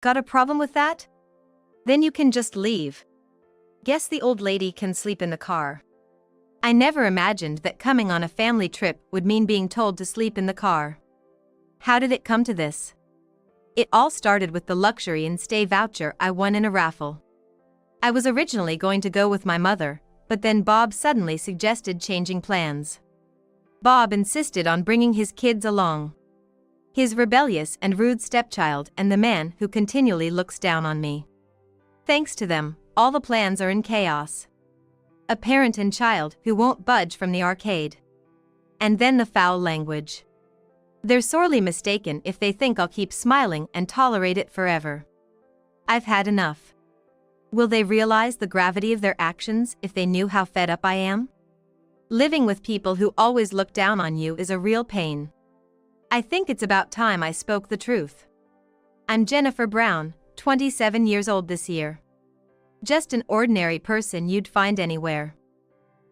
Got a problem with that? Then you can just leave. Guess the old lady can sleep in the car. I never imagined that coming on a family trip would mean being told to sleep in the car. How did it come to this? It all started with the luxury and stay voucher I won in a raffle. I was originally going to go with my mother, but then Bob suddenly suggested changing plans. Bob insisted on bringing his kids along. His rebellious and rude stepchild and the man who continually looks down on me. Thanks to them, all the plans are in chaos. A parent and child who won't budge from the arcade. And then the foul language. They're sorely mistaken if they think I'll keep smiling and tolerate it forever. I've had enough. Will they realize the gravity of their actions if they knew how fed up I am? Living with people who always look down on you is a real pain. I think it's about time I spoke the truth. I'm Jennifer Brown, 27 years old this year. Just an ordinary person you'd find anywhere.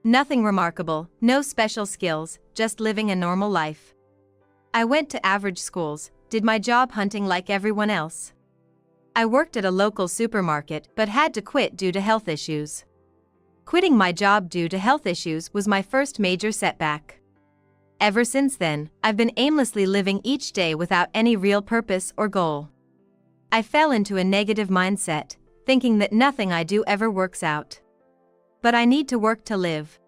Nothing remarkable, no special skills, just living a normal life. I went to average schools, did my job hunting like everyone else. I worked at a local supermarket but had to quit due to health issues. Quitting my job due to health issues was my first major setback. Ever since then, I've been aimlessly living each day without any real purpose or goal. I fell into a negative mindset, thinking that nothing I do ever works out. But I need to work to live.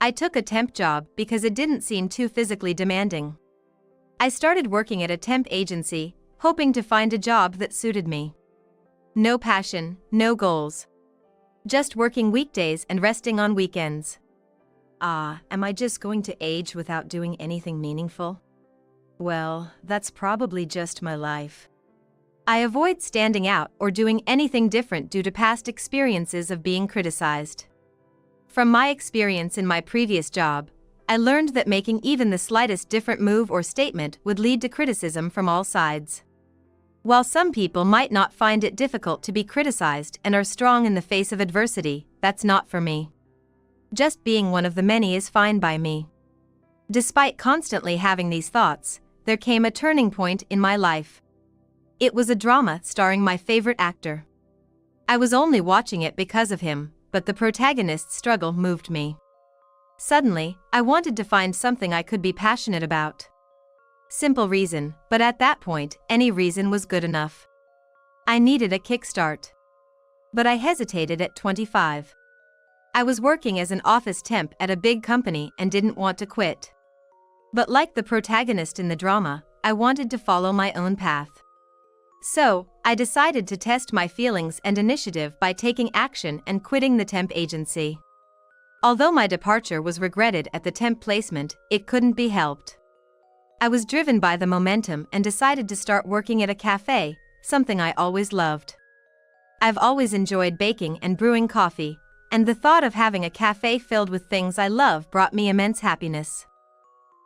I took a temp job because it didn't seem too physically demanding. I started working at a temp agency, hoping to find a job that suited me. No passion, no goals. Just working weekdays and resting on weekends. Am I just going to age without doing anything meaningful? Well, that's probably just my life. I avoid standing out or doing anything different due to past experiences of being criticized. From my experience in my previous job, I learned that making even the slightest different move or statement would lead to criticism from all sides. While some people might not find it difficult to be criticized and are strong in the face of adversity, that's not for me. Just being one of the many is fine by me. Despite constantly having these thoughts, there came a turning point in my life. It was a drama starring my favorite actor. I was only watching it because of him, but the protagonist's struggle moved me. Suddenly, I wanted to find something I could be passionate about. Simple reason, but at that point, any reason was good enough. I needed a kickstart. But I hesitated at 25. I was working as an office temp at a big company and didn't want to quit. But like the protagonist in the drama, I wanted to follow my own path. So, I decided to test my feelings and initiative by taking action and quitting the temp agency. Although my departure was regretted at the temp placement, it couldn't be helped. I was driven by the momentum and decided to start working at a cafe, something I always loved. I've always enjoyed baking and brewing coffee, and the thought of having a cafe filled with things I love brought me immense happiness.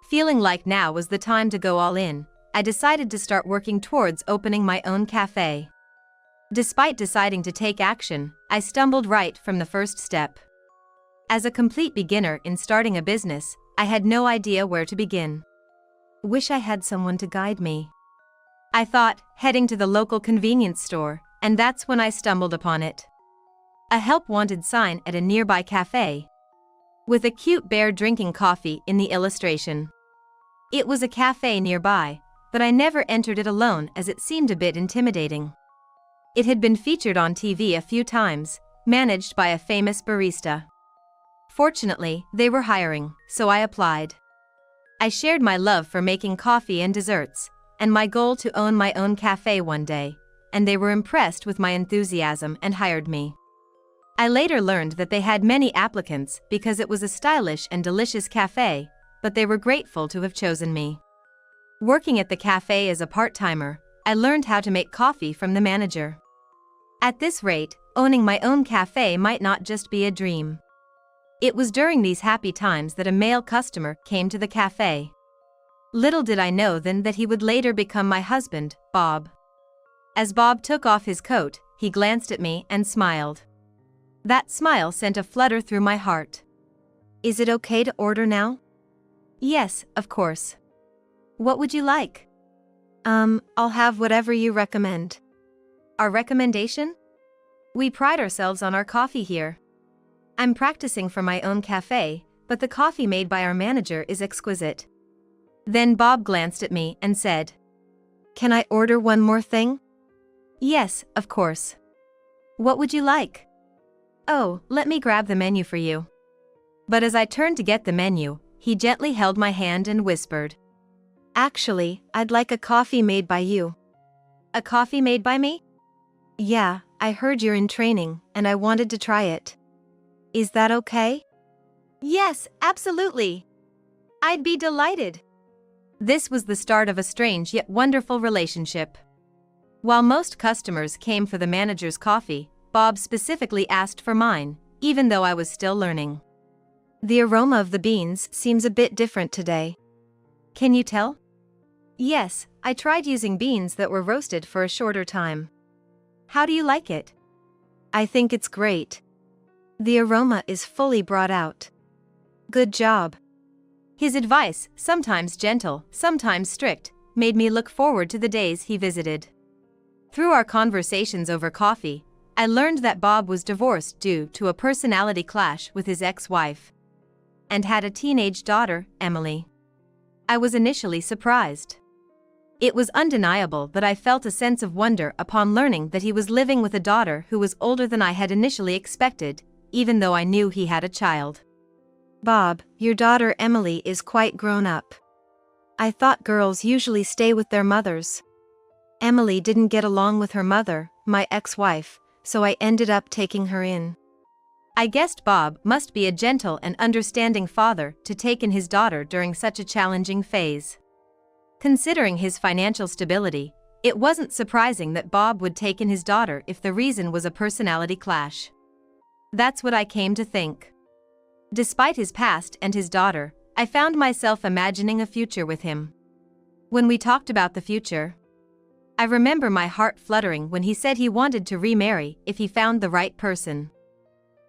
Feeling like now was the time to go all in, I decided to start working towards opening my own cafe. Despite deciding to take action, I stumbled right from the first step. As a complete beginner in starting a business, I had no idea where to begin. Wish I had someone to guide me. I thought, heading to the local convenience store, and that's when I stumbled upon it. A help wanted sign at a nearby cafe. With a cute bear drinking coffee in the illustration. It was a cafe nearby, but I never entered it alone as it seemed a bit intimidating. It had been featured on TV a few times, managed by a famous barista. Fortunately, they were hiring, so I applied. I shared my love for making coffee and desserts, and my goal to own my own cafe one day, and they were impressed with my enthusiasm and hired me. I later learned that they had many applicants because it was a stylish and delicious cafe, but they were grateful to have chosen me. Working at the cafe as a part-timer, I learned how to make coffee from the manager. At this rate, owning my own cafe might not just be a dream. It was during these happy times that a male customer came to the cafe. Little did I know then that he would later become my husband, Bob. As Bob took off his coat, he glanced at me and smiled. That smile sent a flutter through my heart. Is it okay to order now? Yes, of course. What would you like? I'll have whatever you recommend. Our recommendation? We pride ourselves on our coffee here. I'm practicing for my own cafe, but the coffee made by our manager is exquisite. Then Bob glanced at me and said, "Can I order one more thing?" "Yes, of course. What would you like?" "Oh, let me grab the menu for you." But as I turned to get the menu, he gently held my hand and whispered, "Actually, I'd like a coffee made by you." "A coffee made by me?" "Yeah, I heard you're in training, and I wanted to try it. Is that okay?" "Yes, absolutely. I'd be delighted." This was the start of a strange yet wonderful relationship. While most customers came for the manager's coffee, Bob specifically asked for mine, even though I was still learning. "The aroma of the beans seems a bit different today." "Can you tell?" "Yes, I tried using beans that were roasted for a shorter time." "How do you like it?" "I think it's great. The aroma is fully brought out." "Good job." His advice, sometimes gentle, sometimes strict, made me look forward to the days he visited. Through our conversations over coffee, I learned that Bob was divorced due to a personality clash with his ex-wife, and had a teenage daughter, Emily. I was initially surprised. It was undeniable that I felt a sense of wonder upon learning that he was living with a daughter who was older than I had initially expected, even though I knew he had a child. "Bob, your daughter Emily is quite grown up. I thought girls usually stay with their mothers." "Emily didn't get along with her mother, my ex-wife, so I ended up taking her in." I guessed Bob must be a gentle and understanding father to take in his daughter during such a challenging phase. Considering his financial stability, it wasn't surprising that Bob would take in his daughter if the reason was a personality clash. That's what I came to think. Despite his past and his daughter, I found myself imagining a future with him. When we talked about the future, I remember my heart fluttering when he said he wanted to remarry if he found the right person.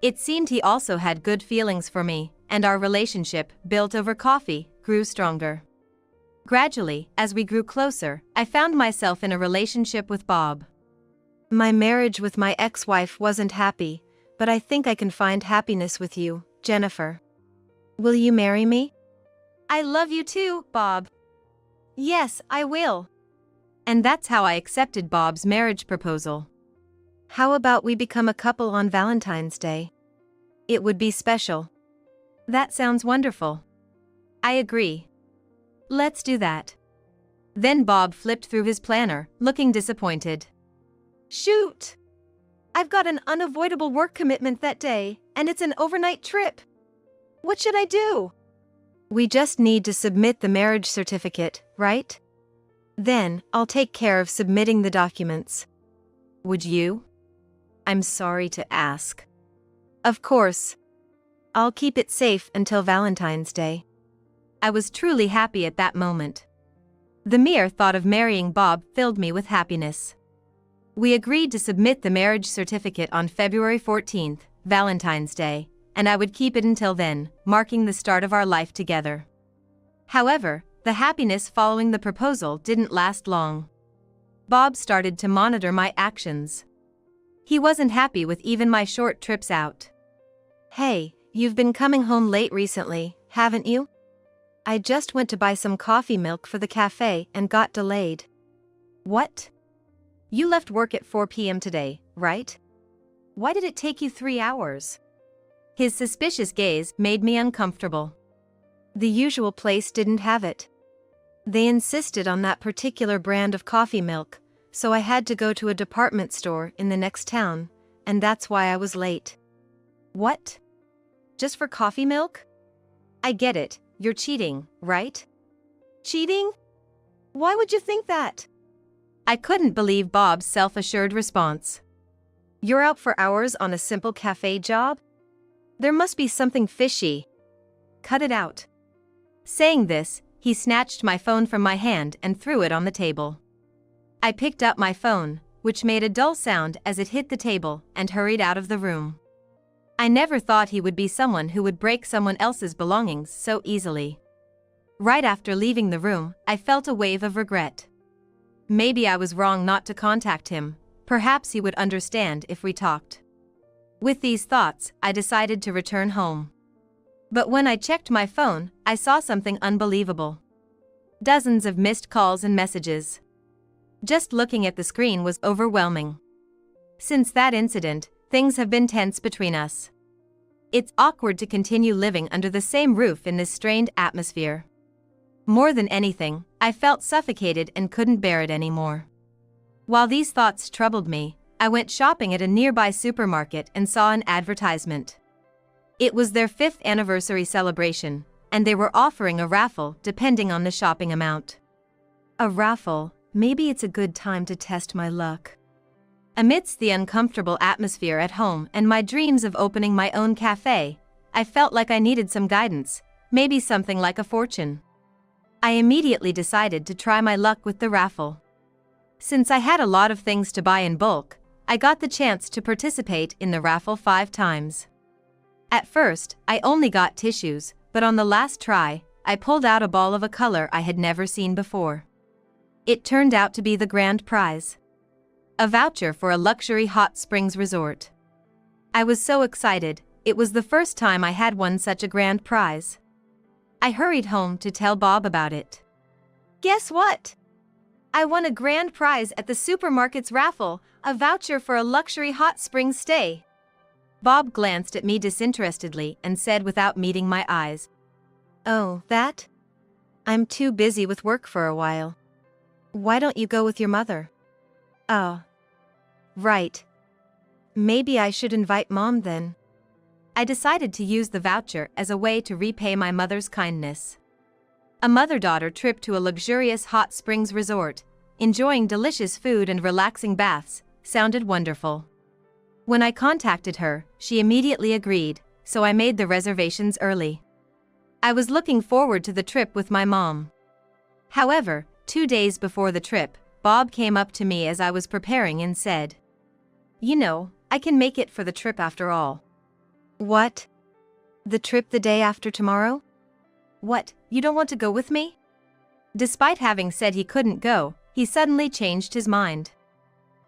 It seemed he also had good feelings for me, and our relationship, built over coffee, grew stronger. Gradually, as we grew closer, I found myself in a relationship with Bob. "My marriage with my ex-wife wasn't happy, but I think I can find happiness with you, Jennifer. Will you marry me?" "I love you too, Bob." "Yes, I will." And that's how I accepted Bob's marriage proposal. "How about we become a couple on Valentine's Day? It would be special." "That sounds wonderful." "I agree. Let's do that." Then Bob flipped through his planner, looking disappointed. "Shoot! I've got an unavoidable work commitment that day, and it's an overnight trip. What should I do?" "We just need to submit the marriage certificate, right? Then, I'll take care of submitting the documents." "Would you?" "I'm sorry to ask." "Of course. I'll keep it safe until Valentine's Day." I was truly happy at that moment. The mere thought of marrying Bob filled me with happiness. We agreed to submit the marriage certificate on February 14th, Valentine's Day, and I would keep it until then, marking the start of our life together. However, the happiness following the proposal didn't last long. Bob started to monitor my actions. He wasn't happy with even my short trips out. "Hey, you've been coming home late recently, haven't you? I just went to buy some coffee milk for the cafe and got delayed." "What? You left work at 4 p.m. today, right? Why did it take you 3 hours?" His suspicious gaze made me uncomfortable. "The usual place didn't have it. They insisted on that particular brand of coffee milk, so I had to go to a department store in the next town, and that's why I was late." "What? Just for coffee milk? I get it, you're cheating, right?" "Cheating? Why would you think that?" I couldn't believe Bob's self-assured response. "You're out for hours on a simple cafe job? There must be something fishy. Cut it out." Saying this, he snatched my phone from my hand and threw it on the table. I picked up my phone, which made a dull sound as it hit the table, and hurried out of the room. I never thought he would be someone who would break someone else's belongings so easily. Right after leaving the room, I felt a wave of regret. Maybe I was wrong not to contact him, perhaps he would understand if we talked. With these thoughts, I decided to return home. But when I checked my phone, I saw something unbelievable. Dozens of missed calls and messages. Just looking at the screen was overwhelming. Since that incident, things have been tense between us. It's awkward to continue living under the same roof in this strained atmosphere. More than anything, I felt suffocated and couldn't bear it anymore. While these thoughts troubled me, I went shopping at a nearby supermarket and saw an advertisement. It was their 5th anniversary celebration, and they were offering a raffle depending on the shopping amount. A raffle, maybe it's a good time to test my luck. Amidst the uncomfortable atmosphere at home and my dreams of opening my own cafe, I felt like I needed some guidance, maybe something like a fortune. I immediately decided to try my luck with the raffle. Since I had a lot of things to buy in bulk, I got the chance to participate in the raffle 5 times. At first, I only got tissues, but on the last try, I pulled out a ball of a color I had never seen before. It turned out to be the grand prize. A voucher for a luxury hot springs resort. I was so excited, it was the first time I had won such a grand prize. I hurried home to tell Bob about it. Guess what? I won a grand prize at the supermarket's raffle, a voucher for a luxury hot springs stay. Bob glanced at me disinterestedly and said without meeting my eyes, "Oh, that? I'm too busy with work for a while. Why don't you go with your mother?" "Oh. Right. Maybe I should invite Mom then." I decided to use the voucher as a way to repay my mother's kindness. A mother-daughter trip to a luxurious hot springs resort, enjoying delicious food and relaxing baths, sounded wonderful. When I contacted her, she immediately agreed, so I made the reservations early. I was looking forward to the trip with my mom. However, 2 days before the trip, Bob came up to me as I was preparing and said, "You know, I can make it for the trip after all." "What? The trip the day after tomorrow? What, you don't want to go with me?" Despite having said he couldn't go, he suddenly changed his mind.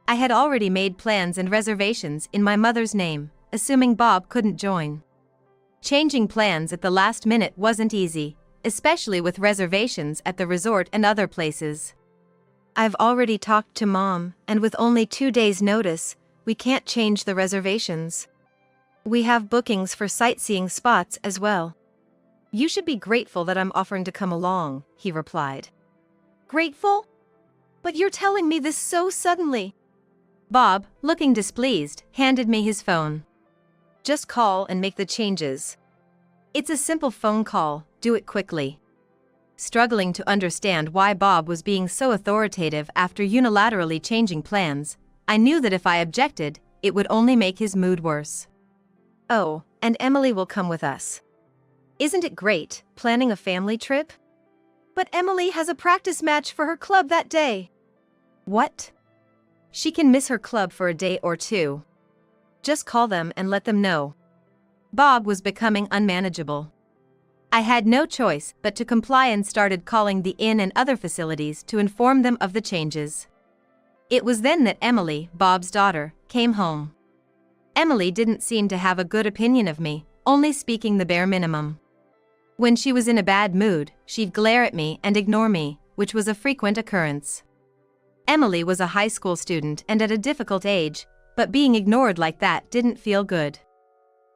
I had already made plans and reservations in my mother's name, assuming Bob couldn't join. Changing plans at the last minute wasn't easy, especially with reservations at the resort and other places. "I've already talked to Mom, and with only 2 days' notice, we can't change the reservations. We have bookings for sightseeing spots as well." "You should be grateful that I'm offering to come along," he replied. "Grateful? But you're telling me this so suddenly." Bob, looking displeased, handed me his phone. "Just call and make the changes. It's a simple phone call, do it quickly." Struggling to understand why Bob was being so authoritative after unilaterally changing plans, I knew that if I objected, it would only make his mood worse. "Oh, and Emily will come with us. Isn't it great, planning a family trip?" "But Emily has a practice match for her club that day." "What? She can miss her club for a day or 2. Just call them and let them know." Bob was becoming unmanageable. I had no choice but to comply and started calling the inn and other facilities to inform them of the changes. It was then that Emily, Bob's daughter, came home. Emily didn't seem to have a good opinion of me, only speaking the bare minimum. When she was in a bad mood, she'd glare at me and ignore me, which was a frequent occurrence. Emily was a high school student and at a difficult age, but being ignored like that didn't feel good.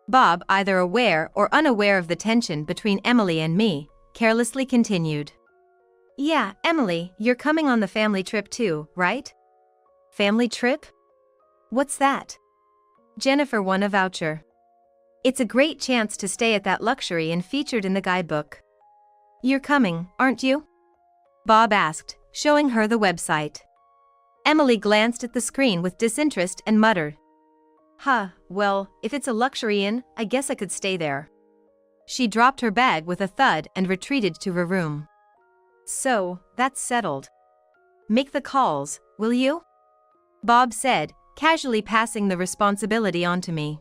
Bob, either aware or unaware of the tension between Emily and me, carelessly continued. "Yeah, Emily, you're coming on the family trip too, right?" "Family trip? What's that?" Jennifer won a voucher. "It's a great chance to stay at that luxury inn featured in the guidebook." "You're coming, aren't you?" Bob asked, showing her the website. Emily glanced at the screen with disinterest and muttered, Well, if it's a luxury inn, I guess I could stay there." She dropped her bag with a thud and retreated to her room. "So, that's settled. Make the calls, will you?" Bob said, casually passing the responsibility onto me.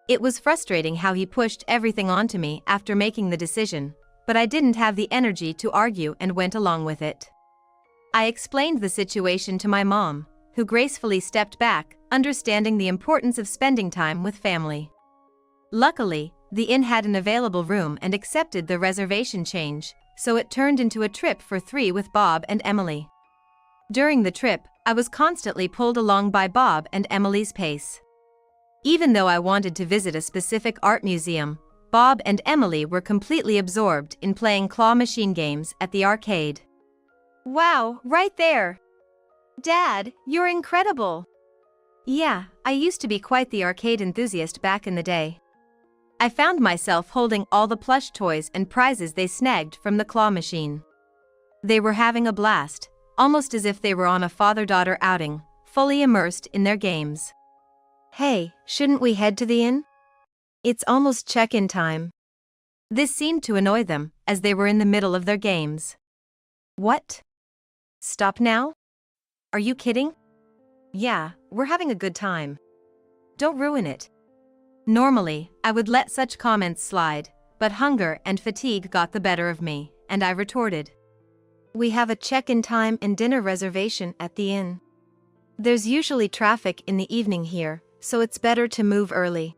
It was frustrating how he pushed everything onto me after making the decision, but I didn't have the energy to argue and went along with it. I explained the situation to my mom, who gracefully stepped back, understanding the importance of spending time with family. Luckily, the inn had an available room and accepted the reservation change, so it turned into a trip for 3 with Bob and Emily. During the trip, I was constantly pulled along by Bob and Emily's pace. Even though I wanted to visit a specific art museum, Bob and Emily were completely absorbed in playing claw machine games at the arcade. Wow, right there! Dad, you're incredible! Yeah, I used to be quite the arcade enthusiast back in the day. I found myself holding all the plush toys and prizes they snagged from the claw machine. They were having a blast, almost as if they were on a father-daughter outing, fully immersed in their games. Hey, shouldn't we head to the inn? It's almost check-in time. This seemed to annoy them, as they were in the middle of their games. What? Stop now? Are you kidding? Yeah, we're having a good time. Don't ruin it. Normally, I would let such comments slide, but hunger and fatigue got the better of me, and I retorted. We have a check-in time and dinner reservation at the inn. There's usually traffic in the evening here, so it's better to move early.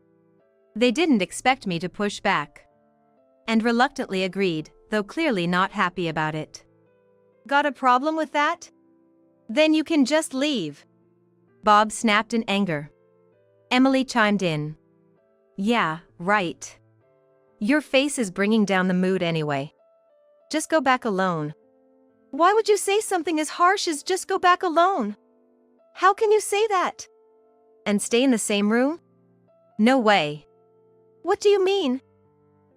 They didn't expect me to push back, and reluctantly agreed, though clearly not happy about it. Got a problem with that? Then you can just leave. Bob snapped in anger. Emily chimed in. Yeah, right. Your face is bringing down the mood anyway. Just go back alone. Why would you say something as harsh as just go back alone? How can you say that? And stay in the same room? No way. What do you mean?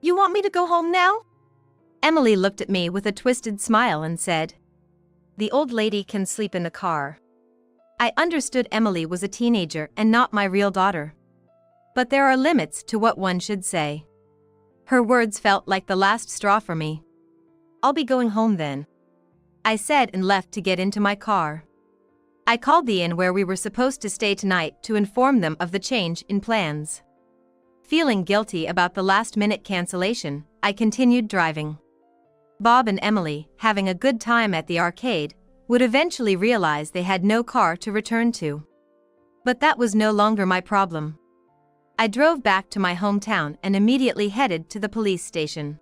You want me to go home now? Emily looked at me with a twisted smile and said, The old lady can sleep in the car. I understood Emily was a teenager and not my real daughter. But there are limits to what one should say. Her words felt like the last straw for me. I'll be going home then, I said and left to get into my car. I called the inn where we were supposed to stay tonight to inform them of the change in plans. Feeling guilty about the last-minute cancellation, I continued driving. Bob and Emily, having a good time at the arcade, would eventually realize they had no car to return to. But that was no longer my problem. I drove back to my hometown and immediately headed to the police station.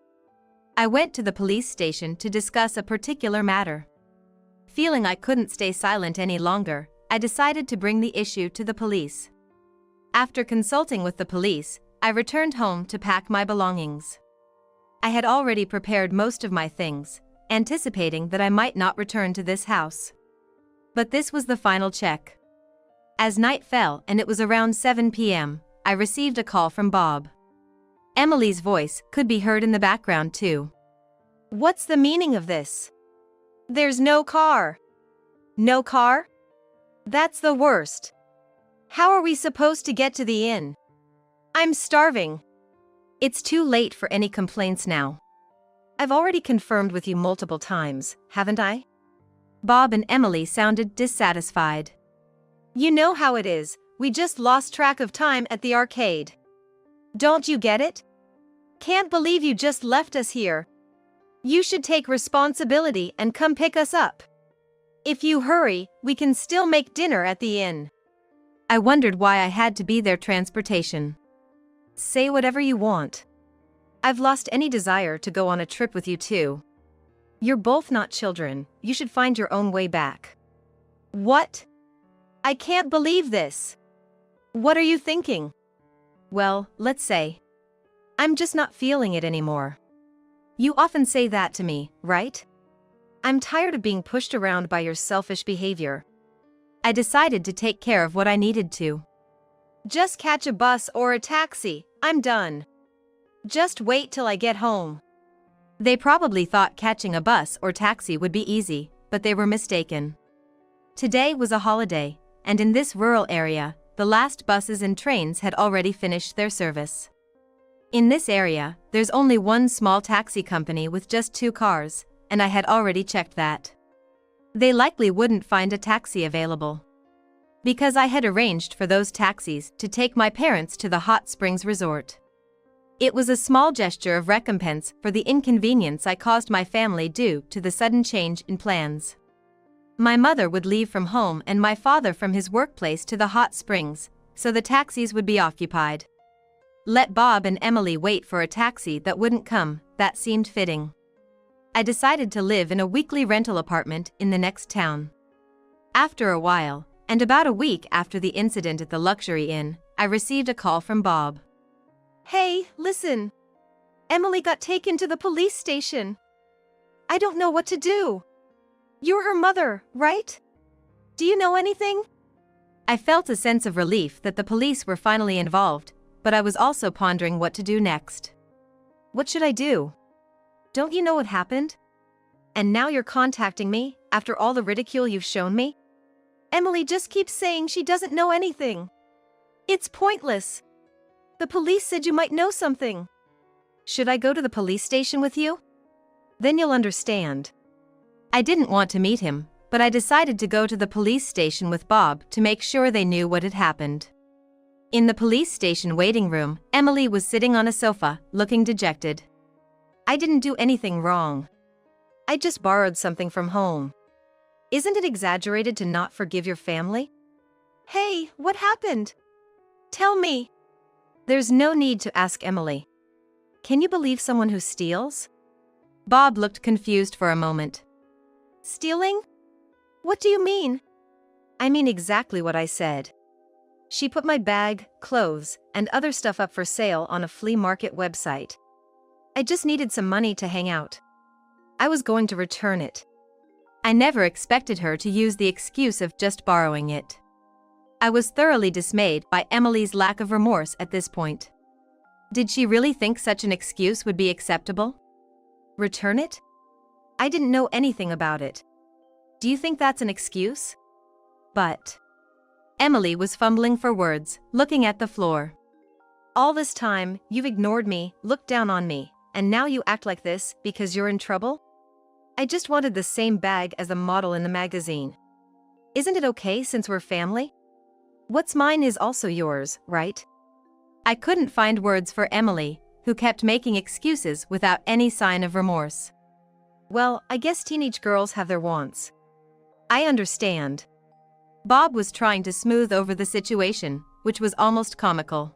I went to the police station to discuss a particular matter. Feeling I couldn't stay silent any longer, I decided to bring the issue to the police. After consulting with the police, I returned home to pack my belongings. I had already prepared most of my things, anticipating that I might not return to this house. But this was the final check. As night fell and it was around 7 p.m., I received a call from Bob. Emily's voice could be heard in the background too. What's the meaning of this? There's no car. No car? That's the worst. How are we supposed to get to the inn? I'm starving. It's too late for any complaints now. I've already confirmed with you multiple times, haven't I? Bob and Emily sounded dissatisfied. You know how it is, we just lost track of time at the arcade. Don't you get it? Can't believe you just left us here. You should take responsibility and come pick us up. If you hurry, we can still make dinner at the inn. I wondered why I had to be their transportation. Say whatever you want. I've lost any desire to go on a trip with you two. You're both not children, you should find your own way back. What? I can't believe this. What are you thinking? Well, let's say. I'm just not feeling it anymore. You often say that to me, right? I'm tired of being pushed around by your selfish behavior. I decided to take care of what I needed to. Just catch a bus or a taxi, I'm done. Just wait till I get home. They probably thought catching a bus or taxi would be easy, but they were mistaken. Today was a holiday, and in this rural area, the last buses and trains had already finished their service. In this area, there's only one small taxi company with just 2 cars, and I had already checked that. They likely wouldn't find a taxi available. Because I had arranged for those taxis to take my parents to the hot springs resort. It was a small gesture of recompense for the inconvenience I caused my family due to the sudden change in plans. My mother would leave from home and my father from his workplace to the hot springs, so the taxis would be occupied. Let Bob and Emily wait for a taxi that wouldn't come, that seemed fitting. I decided to live in a weekly rental apartment in the next town. After a while, and about a week after the incident at the luxury inn, I received a call from Bob. Hey, listen. Emily got taken to the police station. I don't know what to do. You're her mother, right? Do you know anything? I felt a sense of relief that the police were finally involved, but I was also pondering what to do next. What should I do? Don't you know what happened? And now you're contacting me, after all the ridicule you've shown me? Emily just keeps saying she doesn't know anything. It's pointless. The police said you might know something. Should I go to the police station with you? Then you'll understand. I didn't want to meet him, but I decided to go to the police station with Bob to make sure they knew what had happened. In the police station waiting room, Emily was sitting on a sofa, looking dejected. I didn't do anything wrong. I just borrowed something from home. Isn't it exaggerated to not forgive your family? Hey, what happened? Tell me. There's no need to ask Emily. Can you believe someone who steals? Bob looked confused for a moment. Stealing? What do you mean? I mean exactly what I said. She put my bag, clothes, and other stuff up for sale on a flea market website. I just needed some money to hang out. I was going to return it. I never expected her to use the excuse of just borrowing it. I was thoroughly dismayed by Emily's lack of remorse at this point. Did she really think such an excuse would be acceptable? Return it? I didn't know anything about it. Do you think that's an excuse? But Emily was fumbling for words, looking at the floor. All this time, you've ignored me, looked down on me, and now you act like this because you're in trouble? I just wanted the same bag as the model in the magazine. Isn't it okay since we're family? What's mine is also yours, right? I couldn't find words for Emily, who kept making excuses without any sign of remorse. Well, I guess teenage girls have their wants. I understand. Bob was trying to smooth over the situation, which was almost comical.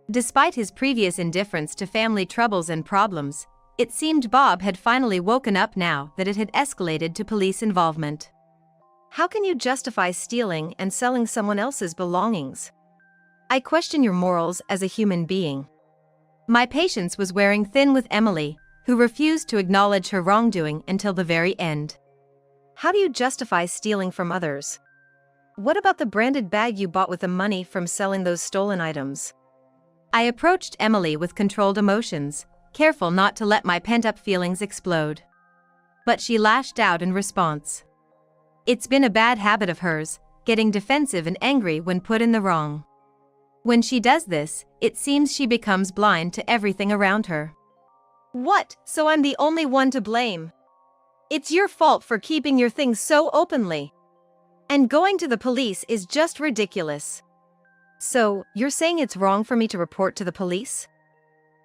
Despite his previous indifference to family troubles and problems, it seemed Bob had finally woken up now that it had escalated to police involvement. How can you justify stealing and selling someone else's belongings? I question your morals as a human being. My patience was wearing thin with Emily, who refused to acknowledge her wrongdoing until the very end. How do you justify stealing from others? What about the branded bag you bought with the money from selling those stolen items? I approached Emily with controlled emotions, careful not to let my pent-up feelings explode. But she lashed out in response. It's been a bad habit of hers, getting defensive and angry when put in the wrong. When she does this, it seems she becomes blind to everything around her. What? So I'm the only one to blame? It's your fault for keeping your things so openly. And going to the police is just ridiculous. So, you're saying it's wrong for me to report to the police?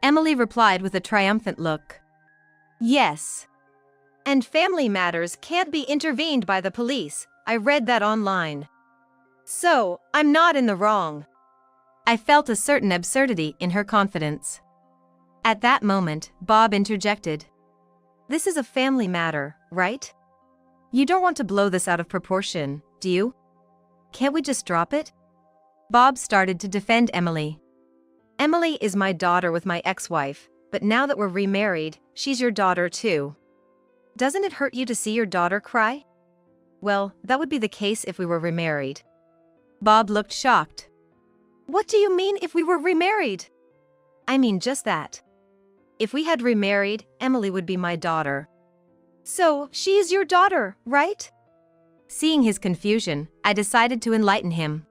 Emily replied with a triumphant look. Yes. And family matters can't be intervened by the police. I read that online. So, I'm not in the wrong. I felt a certain absurdity in her confidence. At that moment, Bob interjected. This is a family matter, right? You don't want to blow this out of proportion, do you? Can't we just drop it? Bob started to defend Emily. Emily is my daughter with my ex-wife, but now that we're remarried, she's your daughter too. Doesn't it hurt you to see your daughter cry? Well, that would be the case if we were remarried. Bob looked shocked. What do you mean if we were remarried? I mean just that. If we had remarried, Emily would be my daughter. So, she is your daughter, right? Seeing his confusion, I decided to enlighten him.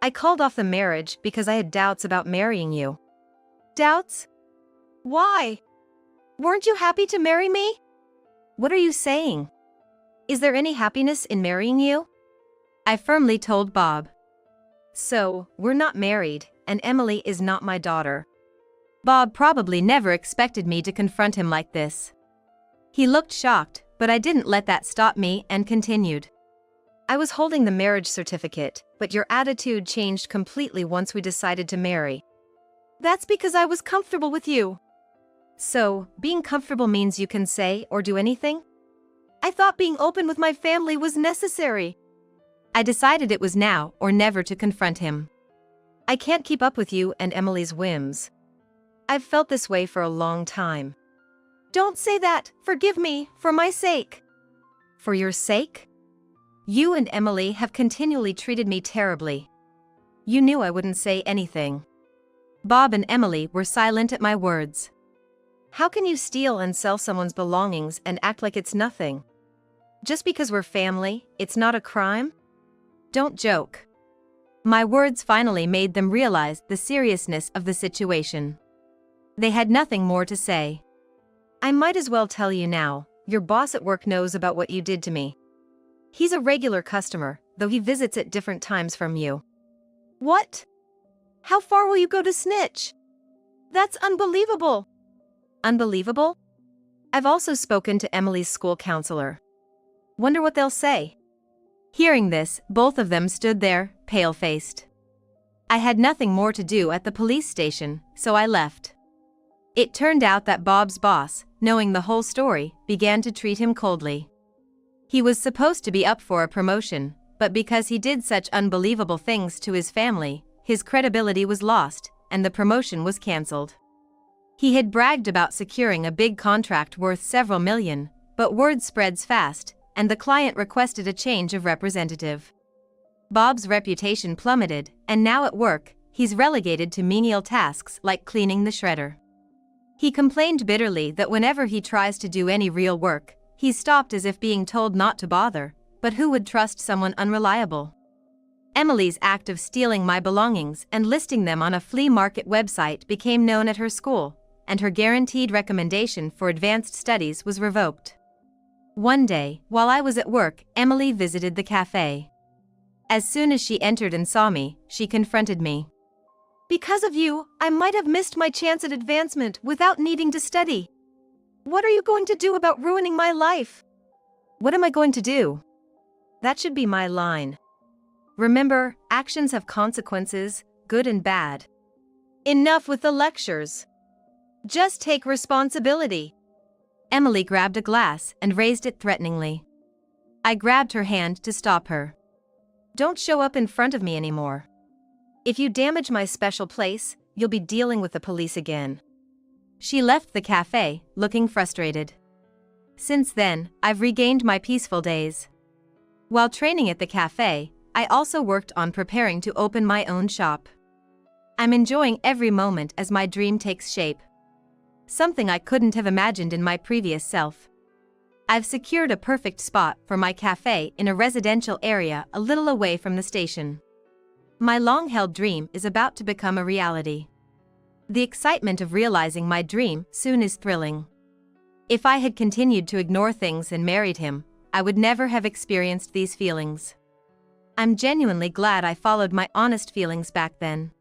I called off the marriage because I had doubts about marrying you. Doubts? Why? Weren't you happy to marry me? What are you saying? Is there any happiness in marrying you? I firmly told Bob. So, we're not married, and Emily is not my daughter. Bob probably never expected me to confront him like this. He looked shocked, but I didn't let that stop me and continued. I was holding the marriage certificate, but your attitude changed completely once we decided to marry. That's because I was comfortable with you. So, being comfortable means you can say or do anything? I thought being open with my family was necessary. I decided it was now or never to confront him. I can't keep up with you and Emily's whims. I've felt this way for a long time. Don't say that, forgive me, for my sake. For your sake? You and Emily have continually treated me terribly. You knew I wouldn't say anything. Bob and Emily were silent at my words. How can you steal and sell someone's belongings and act like it's nothing? Just because we're family, it's not a crime? Don't joke. My words finally made them realize the seriousness of the situation. They had nothing more to say. I might as well tell you now, your boss at work knows about what you did to me. He's a regular customer, though he visits at different times from you. What? How far will you go to snitch? That's unbelievable. Unbelievable? I've also spoken to Emily's school counselor. Wonder what they'll say. Hearing this, both of them stood there, pale-faced. I had nothing more to do at the police station, so I left. It turned out that Bob's boss, knowing the whole story, began to treat him coldly. He was supposed to be up for a promotion, but because he did such unbelievable things to his family, his credibility was lost, and the promotion was cancelled. He had bragged about securing a big contract worth several million, but word spreads fast, and the client requested a change of representative. Bob's reputation plummeted, and now at work, he's relegated to menial tasks like cleaning the shredder. He complained bitterly that whenever he tries to do any real work, he's stopped as if being told not to bother, but who would trust someone unreliable? Emily's act of stealing my belongings and listing them on a flea market website became known at her school, and her guaranteed recommendation for advanced studies was revoked. One day, while I was at work, Emily visited the cafe. As soon as she entered and saw me, she confronted me. Because of you, I might have missed my chance at advancement without needing to study. What are you going to do about ruining my life? What am I going to do? That should be my line. Remember, actions have consequences, good and bad. Enough with the lectures. Just take responsibility. Emily grabbed a glass and raised it threateningly. I grabbed her hand to stop her. Don't show up in front of me anymore. If you damage my special place, you'll be dealing with the police again. She left the cafe, looking frustrated. Since then, I've regained my peaceful days. While training at the cafe, I also worked on preparing to open my own shop. I'm enjoying every moment as my dream takes shape. Something I couldn't have imagined in my previous self. I've secured a perfect spot for my cafe in a residential area a little away from the station. My long-held dream is about to become a reality. The excitement of realizing my dream soon is thrilling. If I had continued to ignore things and married him, I would never have experienced these feelings. I'm genuinely glad I followed my honest feelings back then.